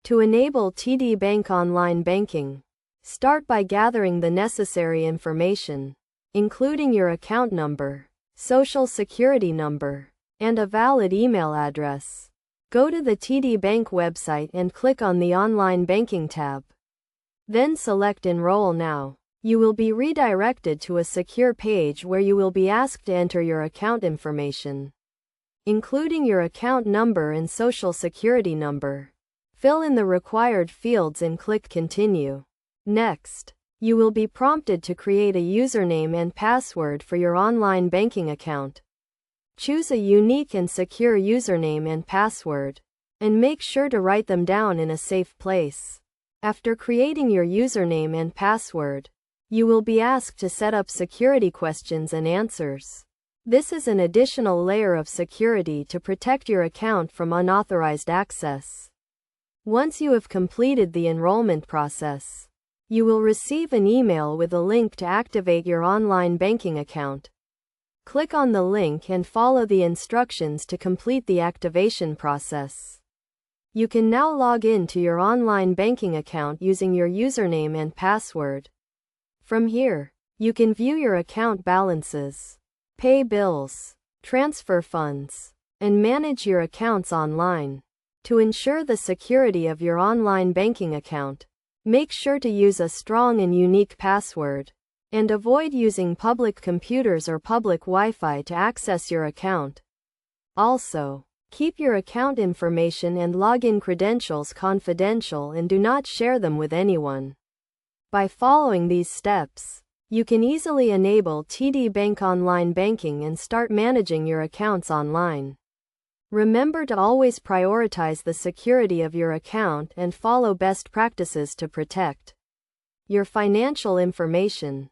To enable TD Bank online banking, start by gathering the necessary information, including your account number, social security number, and a valid email address. Go to the TD Bank website and click on the Online Banking tab. Then select Enroll Now. You will be redirected to a secure page where you will be asked to enter your account information, including your account number and social security number. Fill in the required fields and click Continue. Next, you will be prompted to create a username and password for your online banking account. Choose a unique and secure username and password, and make sure to write them down in a safe place. After creating your username and password, you will be asked to set up security questions and answers. This is an additional layer of security to protect your account from unauthorized access. Once you have completed the enrollment process, you will receive an email with a link to activate your online banking account. Click on the link and follow the instructions to complete the activation process. You can now log in to your online banking account using your username and password. From here, you can view your account balances, pay bills, transfer funds, and manage your accounts online. To ensure the security of your online banking account, make sure to use a strong and unique password, and avoid using public computers or public Wi-Fi to access your account. Also, keep your account information and login credentials confidential and do not share them with anyone. By following these steps, you can easily enable TD Bank online banking and start managing your accounts online. Remember to always prioritize the security of your account and follow best practices to protect your financial information.